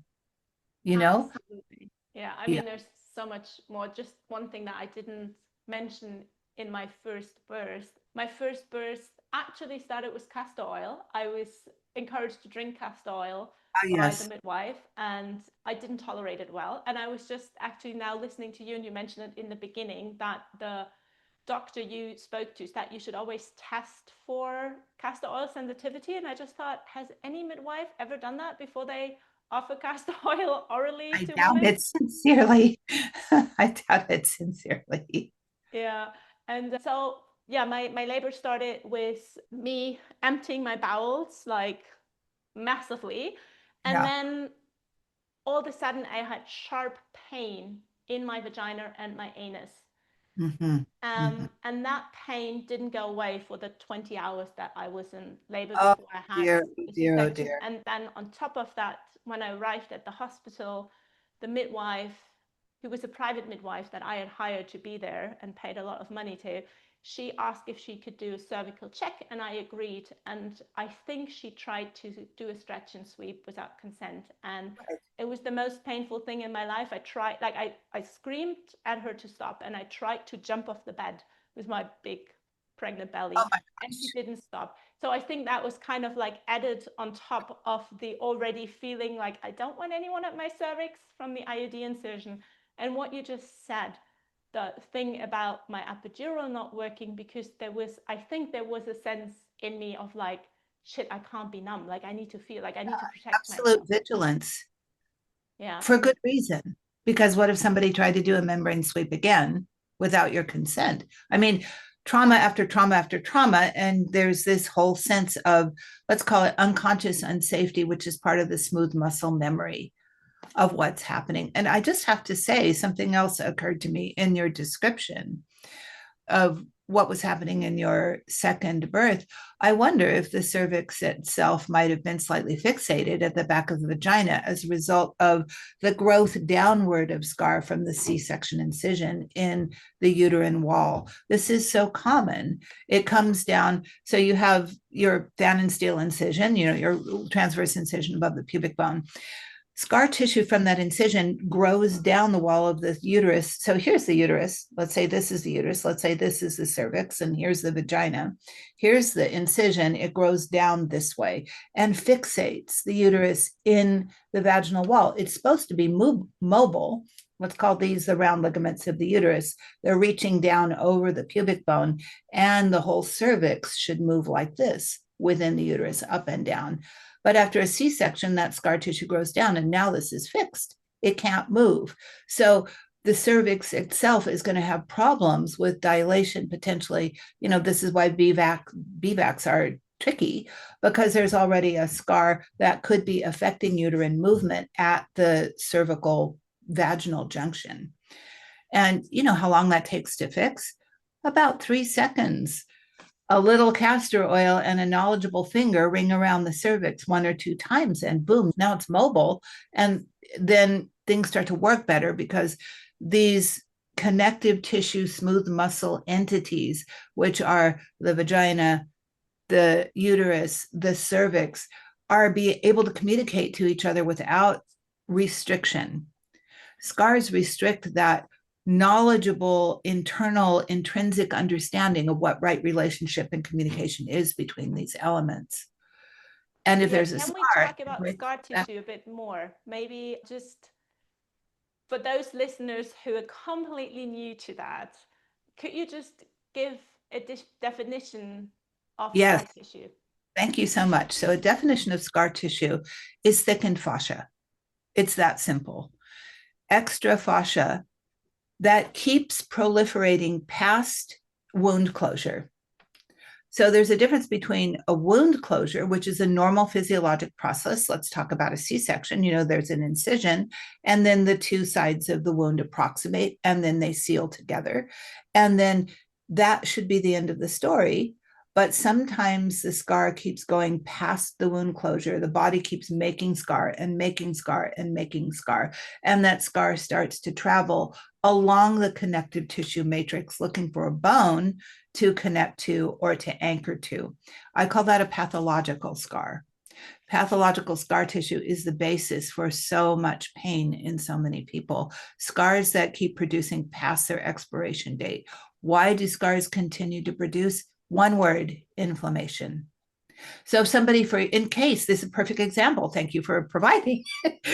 Speaker 1: Absolutely. Yeah, I
Speaker 2: Yeah.
Speaker 1: mean, there's so much more. Just one thing that I didn't mention in my first birth. My first birth actually started with castor oil. I was encouraged to drink castor oil
Speaker 2: Oh,
Speaker 1: by the
Speaker 2: yes.
Speaker 1: midwife, and I didn't tolerate it well. And I was just actually now listening to you, and you mentioned it in the beginning that the doctor you spoke to said you should always test for castor oil sensitivity. And I just thought, has any midwife ever done that before they offer castor oil orally
Speaker 2: I
Speaker 1: to
Speaker 2: doubt
Speaker 1: women?
Speaker 2: it sincerely. I doubt it sincerely.
Speaker 1: Yeah. And so, yeah, my labor started with me emptying my bowels like massively. And
Speaker 2: Yeah.
Speaker 1: then all of a sudden, I had sharp pain in my vagina and my anus.
Speaker 2: Mm-hmm. Mm-hmm.
Speaker 1: And that pain didn't go away for the 20 hours that I was in labor
Speaker 2: Oh
Speaker 1: before I had
Speaker 2: dear, oh
Speaker 1: the
Speaker 2: dear, oh
Speaker 1: C-section.
Speaker 2: dear.
Speaker 1: And then on top of that, when I arrived at the hospital, the midwife, who was a private midwife that I had hired to be there and paid a lot of money to, she asked if she could do a cervical check, and I agreed. And I think she tried to do a stretch and sweep without consent. And it was the most painful thing in my life. I screamed at her to stop, and I tried to jump off the bed with my big pregnant belly,
Speaker 2: Oh my
Speaker 1: and she
Speaker 2: gosh.
Speaker 1: didn't stop. So I think that was kind of like added on top of the already feeling like I don't want anyone at my cervix from the IUD insertion. And what you just said, the thing about my epidural not working, because I think there was a sense in me of like, shit, I can't be numb. Like I need to feel like I need to protect
Speaker 2: Absolute
Speaker 1: myself.
Speaker 2: vigilance
Speaker 1: Yeah.
Speaker 2: for good reason. Because what if somebody tried to do a membrane sweep again without your consent? I mean, trauma after trauma after trauma. And there's this whole sense of, let's call it unconscious unsafety, which is part of the smooth muscle memory of what's happening. And I just have to say, something else occurred to me in your description of what was happening in your second birth. I wonder if the cervix itself might have been slightly fixated at the back of the vagina as a result of the growth downward of scar from the C-section incision in the uterine wall. This is so common. It comes down, so you have your fan and steel incision, your transverse incision above the pubic bone. Scar tissue from that incision grows down the wall of the uterus. So here's the uterus. Let's say this is the uterus. Let's say this is the cervix, and here's the vagina. Here's the incision. It grows down this way and fixates the uterus in the vaginal wall. It's supposed to be mobile. Let's call these the round ligaments of the uterus. They're reaching down over the pubic bone, and the whole cervix should move like this within the uterus, up and down. But after a C-section, that scar tissue grows down, and now this is fixed. It can't move. So the cervix itself is going to have problems with dilation potentially. This is why BVACs are tricky, because there's already a scar that could be affecting uterine movement at the cervical vaginal junction. And you know how long that takes to fix? About 3 seconds. A little castor oil and a knowledgeable finger ring around the cervix 1 or 2 times, and boom, now it's mobile. And then things start to work better, because these connective tissue, smooth muscle entities, which are the vagina, the uterus, the cervix, are able to communicate to each other without restriction. Scars restrict that knowledgeable, internal, intrinsic understanding of what right relationship and communication is between these elements. And if there's a
Speaker 1: Can we
Speaker 2: scar,
Speaker 1: talk about scar tissue a bit more? Maybe just for those listeners who are completely new to that, could you just give a definition of
Speaker 2: yes,
Speaker 1: scar tissue?
Speaker 2: Thank you so much. So a definition of scar tissue is thickened fascia. It's that simple. Extra fascia that keeps proliferating past wound closure. So there's a difference between a wound closure, which is a normal physiologic process. Let's talk about a C-section. There's an incision, and then the 2 sides of the wound approximate, and then they seal together. And then that should be the end of the story. But sometimes the scar keeps going past the wound closure. The body keeps making scar and making scar and making scar. And that scar starts to travel along the connective tissue matrix, looking for a bone to connect to or to anchor to. I call that a pathological scar. Pathological scar tissue is the basis for so much pain in so many people. Scars that keep producing past their expiration date. Why do scars continue to produce? One word: inflammation. So if somebody, this is a perfect example, thank you for providing,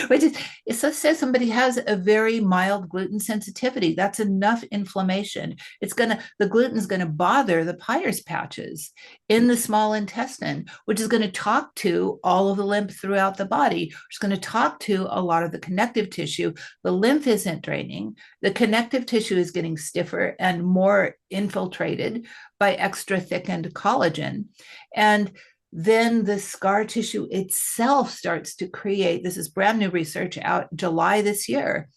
Speaker 2: which is, let's say somebody has a very mild gluten sensitivity. That's enough inflammation. The gluten is going to bother the Peyer's patches in the small intestine, which is going to talk to all of the lymph throughout the body. It's going to talk to a lot of the connective tissue. The lymph isn't draining. The connective tissue is getting stiffer and more infiltrated by extra thickened collagen. And then the scar tissue itself starts to create, this is brand new research out July this year,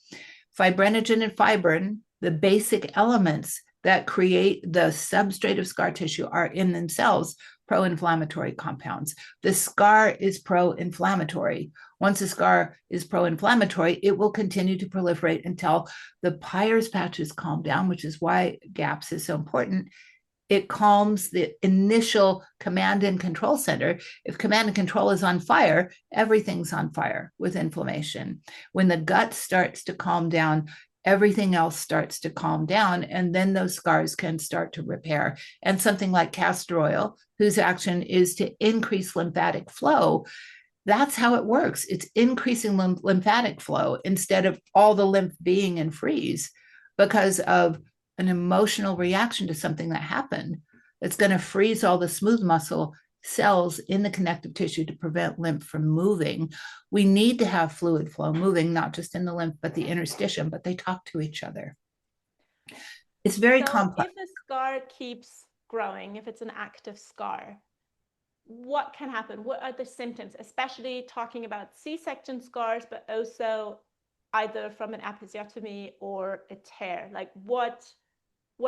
Speaker 2: fibrinogen and fibrin, the basic elements that create the substrate of scar tissue, are in themselves pro-inflammatory compounds. The scar is pro-inflammatory. Once a scar is pro-inflammatory, it will continue to proliferate until the Peyer's patches calm down, which is why GAPS is so important. It calms the initial command and control center. If command and control is on fire, everything's on fire with inflammation. When the gut starts to calm down, everything else starts to calm down, and then those scars can start to repair. And something like castor oil, whose action is to increase lymphatic flow, that's how it works. It's increasing lymphatic flow instead of all the lymph being in freeze because of an emotional reaction to something that happened. It's going to freeze all the smooth muscle cells in the connective tissue to prevent lymph from moving. We need to have fluid flow moving, not just in the lymph, but the interstitium, but they talk to each other. It's very complex.
Speaker 1: If a scar keeps growing, if it's an active scar, what can happen? What are the symptoms, especially talking about C-section scars, but also either from an episiotomy or a tear? Like what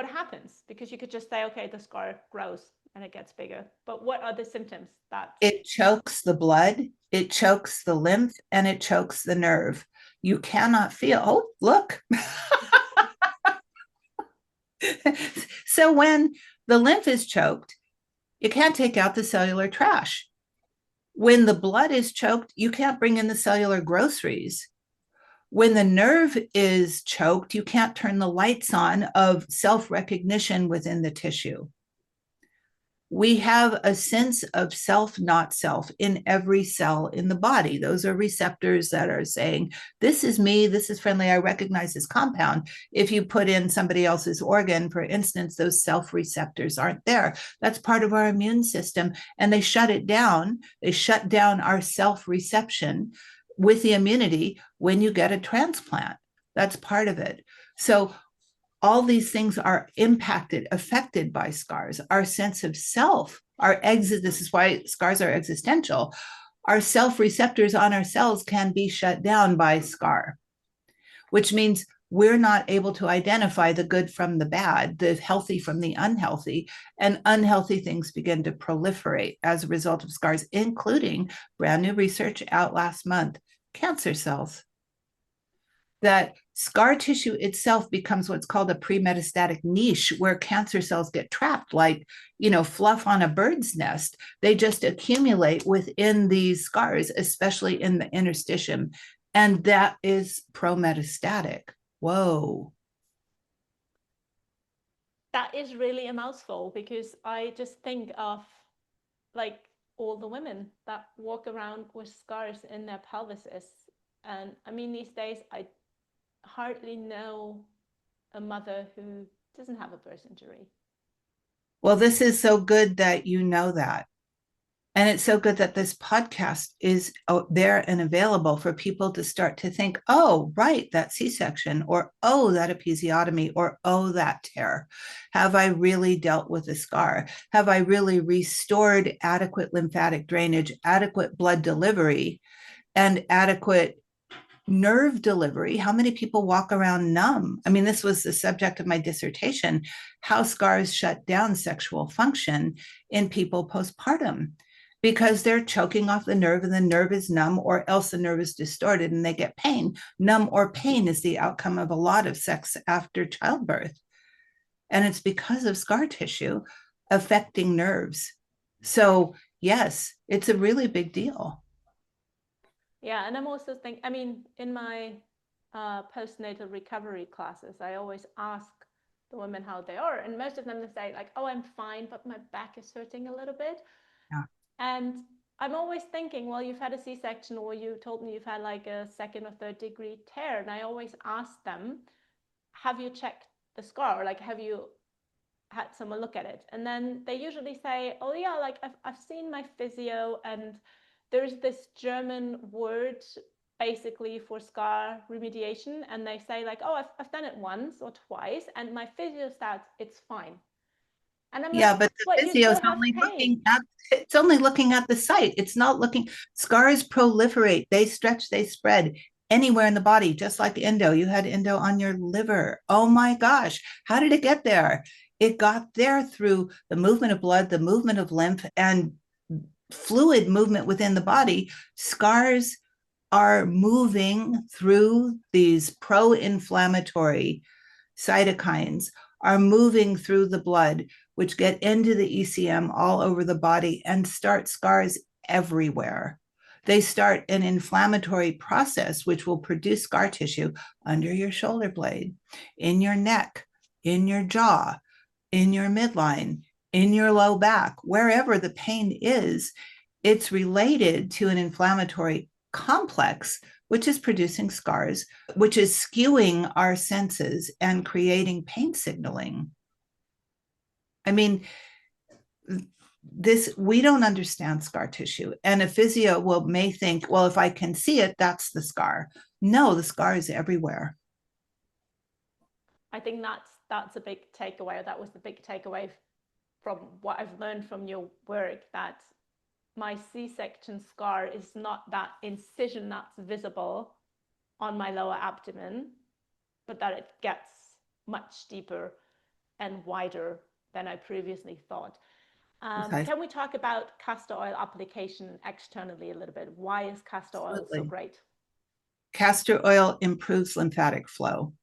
Speaker 1: happens? Because you could just say, okay, the scar grows and it gets bigger, but what are the symptoms that
Speaker 2: it chokes the blood, it chokes the lymph, and it chokes the nerve? You cannot feel, oh, look. So when the lymph is choked, you can't take out the cellular trash. When the blood is choked, you can't bring in the cellular groceries. When the nerve is choked, you can't turn the lights on of self-recognition within the tissue. We have a sense of self, not self, in every cell in the body. Those are receptors that are saying, this is me, this is friendly, I recognize this compound. If you put in somebody else's organ, for instance, those self receptors aren't there. That's part of our immune system, and they shut it down. They shut down our self reception with the immunity when you get a transplant. That's part of it. So all these things are impacted, affected by scars. Our sense of self, this is why scars are existential. Our self receptors on our cells can be shut down by scar, which means we're not able to identify the good from the bad, the healthy from the unhealthy, and unhealthy things begin to proliferate as a result of scars, including brand new research out last month, cancer cells. That scar tissue itself becomes what's called a pre-metastatic niche, where cancer cells get trapped like, fluff on a bird's nest. They just accumulate within these scars, especially in the interstitium. And that is pro-metastatic. Whoa.
Speaker 1: That is really a mouthful, because I just think of like all the women that walk around with scars in their pelvises. And I mean, these days, I hardly know a mother who doesn't have a birth injury.
Speaker 2: Well, this is so good that you know that. And it's so good that this podcast is there and available for people to start to think, oh, right, that C-section, or oh, that episiotomy, or oh, that tear. Have I really dealt with a scar? Have I really restored adequate lymphatic drainage, adequate blood delivery, and adequate nerve delivery? How many people walk around numb? I mean, this was the subject of my dissertation, how scars shut down sexual function in people postpartum, because they're choking off the nerve and the nerve is numb, or else the nerve is distorted and they get pain. Numb or pain is the outcome of a lot of sex after childbirth. And it's because of scar tissue affecting nerves. So yes, it's a really big deal.
Speaker 1: Yeah, and I'm also thinking, I mean, in my postnatal recovery classes, I always ask the women how they are. And most of them, they say like, oh, I'm fine, but my back is hurting a little bit.
Speaker 2: Yeah.
Speaker 1: And I'm always thinking, well, you've had a C-section, or you told me you've had like a 2nd or 3rd degree tear. And I always ask them, have you checked the scar? Like, have you had someone look at it? And then they usually say, oh yeah, like I've seen my physio, and there's this German word basically for scar remediation. And they say like, oh, I've done it once or twice, and my physio says it's fine. And I'm
Speaker 2: yeah,
Speaker 1: like,
Speaker 2: but the physio is only looking at the site. It's not looking. Scars proliferate, they stretch, they spread anywhere in the body, just like endo. You had endo on your liver. Oh my gosh, how did it get there? It got there through the movement of blood, the movement of lymph, and fluid movement within the body. Scars are moving through these pro-inflammatory cytokines, are moving through the blood, which get into the ECM all over the body and start scars everywhere. They start an inflammatory process, which will produce scar tissue under your shoulder blade, in your neck, in your jaw, in your midline, in your low back, wherever the pain is. It's related to an inflammatory complex, which is producing scars, which is skewing our senses and creating pain signaling. I mean, we don't understand scar tissue, and a physio may think, well, if I can see it, that's the scar. No, the scar is everywhere.
Speaker 1: I think that's a big takeaway. That was the big takeaway from what I've learned from your work, that my C-section scar is not that incision that's visible on my lower abdomen, but that it gets much deeper and wider than I previously thought. Can we talk about castor oil application externally a little bit? Why is castor oil so great?
Speaker 2: Castor oil improves lymphatic flow.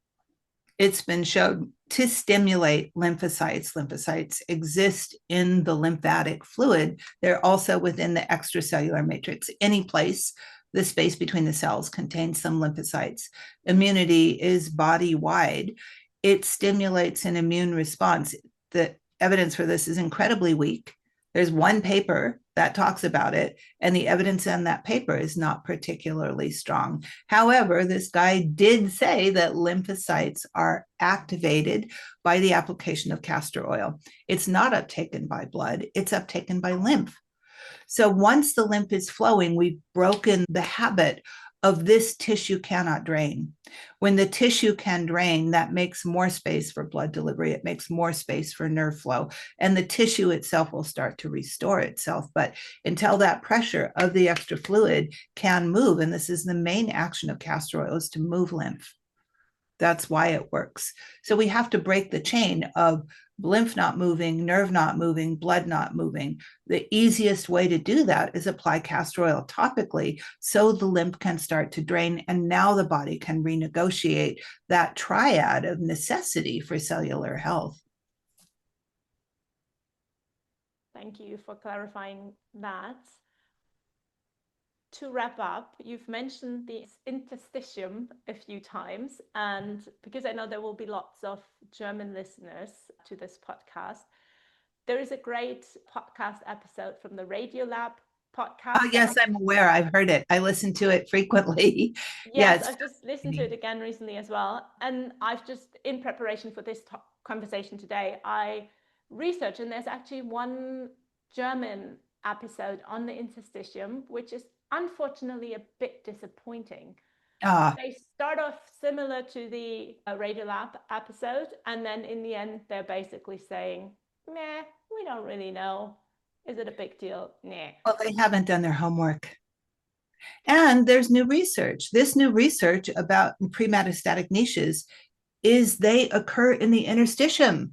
Speaker 2: It's been shown to stimulate lymphocytes. Lymphocytes exist in the lymphatic fluid. They're also within the extracellular matrix. Any place the space between the cells contains some lymphocytes. Immunity is body-wide. It stimulates an immune response. The evidence for this is incredibly weak. There's one paper that talks about it, and the evidence in that paper is not particularly strong. However, this guy did say that lymphocytes are activated by the application of castor oil. It's not uptaken by blood, it's uptaken by lymph. So once the lymph is flowing, we've broken the habit of this tissue cannot drain. When the tissue can drain, that makes more space for blood delivery. It makes more space for nerve flow, and the tissue itself will start to restore itself. But until that pressure of the extra fluid can move, and this is the main action of castor oil, is to move lymph. That's why it works. So we have to break the chain of lymph not moving, nerve not moving, blood not moving. The easiest way to do that is apply castor oil topically so the lymph can start to drain, and now the body can renegotiate that triad of necessity for cellular health.
Speaker 1: Thank you for clarifying that. To wrap up, you've mentioned the interstitium a few times, and because I know there will be lots of German listeners to this podcast, there is a great podcast episode from the Radiolab podcast.
Speaker 2: Oh, yes, I'm aware. I've heard it. I listen to it frequently.
Speaker 1: Yes, I've just listened to it again recently as well. And I've just, in preparation for this conversation today, I researched, and there's actually one German episode on the interstitium, which is unfortunately a bit disappointing. They start off similar to the Radiolab episode, and then in the end they're basically saying, meh, we don't really know. Is it a big deal? Nah.
Speaker 2: Well, they haven't done their homework. And there's new research. This new research about pre-metastatic niches is they occur in the interstitium.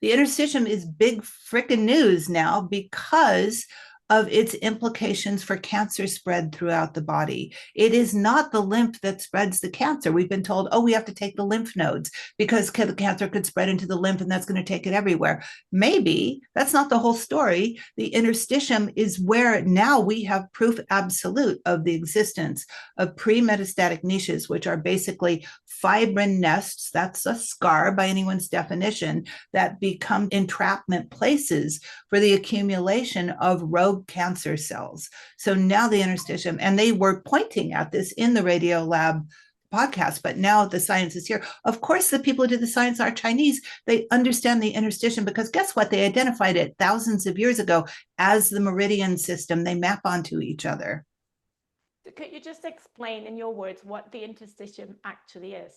Speaker 2: The interstitium is big frickin' news now because of its implications for cancer spread throughout the body. It is not the lymph that spreads the cancer. We've been told, oh, we have to take the lymph nodes because the cancer could spread into the lymph and that's going to take it everywhere. Maybe that's not the whole story. The interstitium is where now we have proof absolute of the existence of pre-metastatic niches, which are basically fibrin nests, that's a scar by anyone's definition, that become entrapment places for the accumulation of rogue cancer cells. So now the interstitium, and they were pointing at this in the Radiolab podcast, but now the science is here. Of course, the people who did the science are Chinese. They understand the interstitium because guess what? They identified it thousands of years ago as the meridian system. They map onto each other.
Speaker 1: Could you just explain in your words what the interstitium actually is?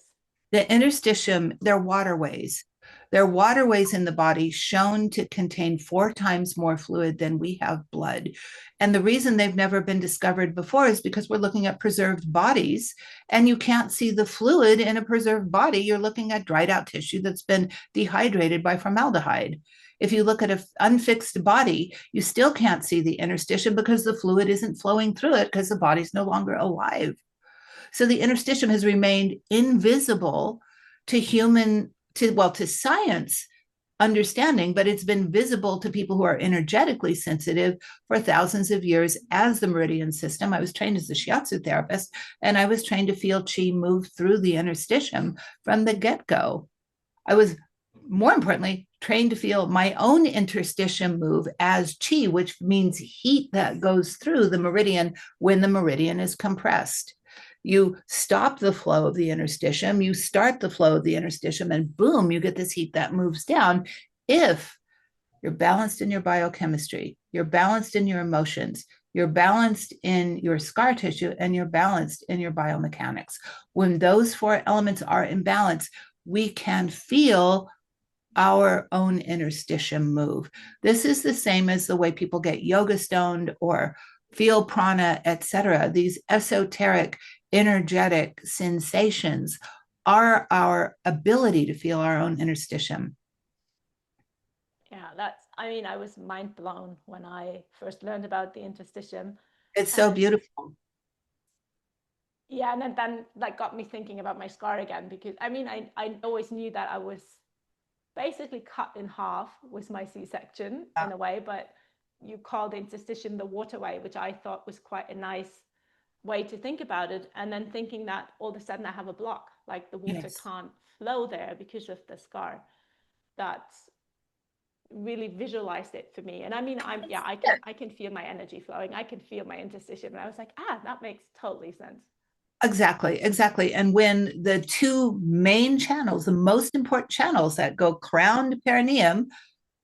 Speaker 2: The interstitium, they're waterways. They're waterways in the body shown to contain 4 times more fluid than we have blood. And the reason they've never been discovered before is because we're looking at preserved bodies, and you can't see the fluid in a preserved body. You're looking at dried out tissue that's been dehydrated by formaldehyde. If you look at an unfixed body, you still can't see the interstitium because the fluid isn't flowing through it because the body's no longer alive. So the interstitium has remained invisible to science understanding, but it's been visible to people who are energetically sensitive for thousands of years as the meridian system. I was trained as a shiatsu therapist, and I was trained to feel chi move through the interstitium from the get-go. I was, more importantly, trained to feel my own interstitium move as chi, which means heat that goes through the meridian when the meridian is compressed. You stop the flow of the interstitium, you start the flow of the interstitium, and boom, you get this heat that moves down. If you're balanced in your biochemistry, you're balanced in your emotions, you're balanced in your scar tissue, and you're balanced in your biomechanics. When those four elements are in balance, we can feel our own interstitium move. This is the same as the way people get yoga stoned or feel prana, etc. These esoteric, energetic sensations are our ability to feel our own interstitium.
Speaker 1: Yeah, I was mind blown when I first learned about the interstitium.
Speaker 2: It's so beautiful.
Speaker 1: Yeah, and then that got me thinking about my scar again, because I always knew that I was basically cut in half with my C-section in a way, but you call the interstitium the waterway, which I thought was quite a nice way to think about it. And then thinking that all of a sudden I have a block, like the water can't flow there because of the scar. That's really visualized it for me. And I can feel my energy flowing. I can feel my interstitium. And I was like, that makes totally sense.
Speaker 2: Exactly. And when the two main channels, the most important channels that go crown to perineum,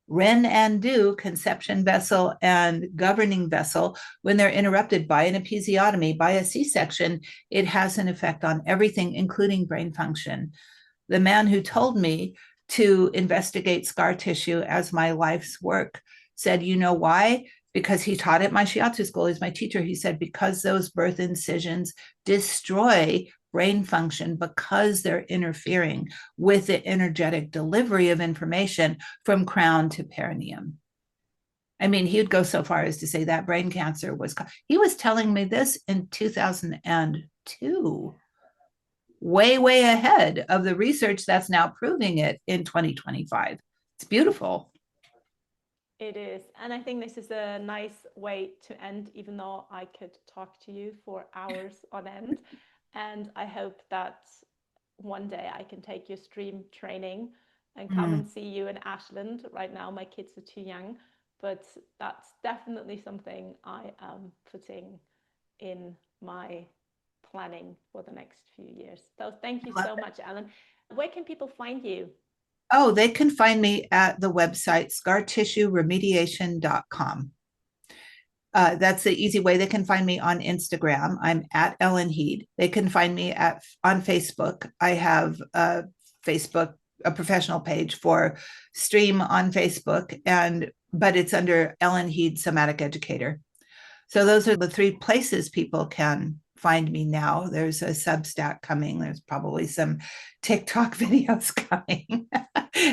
Speaker 2: Ren and Du, conception vessel and governing vessel, when they're interrupted by an episiotomy, by a C-section, it has an effect on everything, including brain function. The man who told me to investigate scar tissue as my life's work said, you know why? Because he taught at my shiatsu school. He's my teacher. He said, because those birth incisions destroy brain function, because they're interfering with the energetic delivery of information from crown to perineum. I mean, he would go so far as to say that brain cancer he was telling me this in 2002, way ahead of the research that's now proving it in 2025. It's beautiful.
Speaker 1: It is. And I think this is a nice way to end, even though I could talk to you for hours on end. And I hope that one day I can take your stream training and come and see you in Ashland. Right now, my kids are too young, but that's definitely something I am putting in my planning for the next few years. So thank you so much, Ellen. Where can people find you?
Speaker 2: Oh, they can find me at the website scartissueremediation.com. That's the easy way. They can find me on Instagram. I'm at Ellen Heed. They can find me on Facebook. I have a professional page for stream on Facebook, but it's under Ellen Heed Somatic Educator. So those are the three places people can find me now. There's a Substack coming. There's probably some TikTok videos coming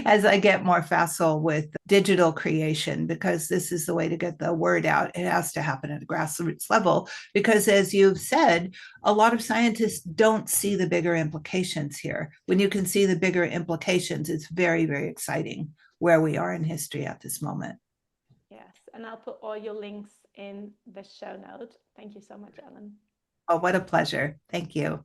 Speaker 2: as I get more facile with digital creation, because this is the way to get the word out. It has to happen at a grassroots level, because as you've said, a lot of scientists don't see the bigger implications here. When you can see the bigger implications, it's very, very exciting where we are in history at this moment.
Speaker 1: Yes, and I'll put all your links in the show note. Thank you so much, Ellen.
Speaker 2: Oh, what a pleasure. Thank you.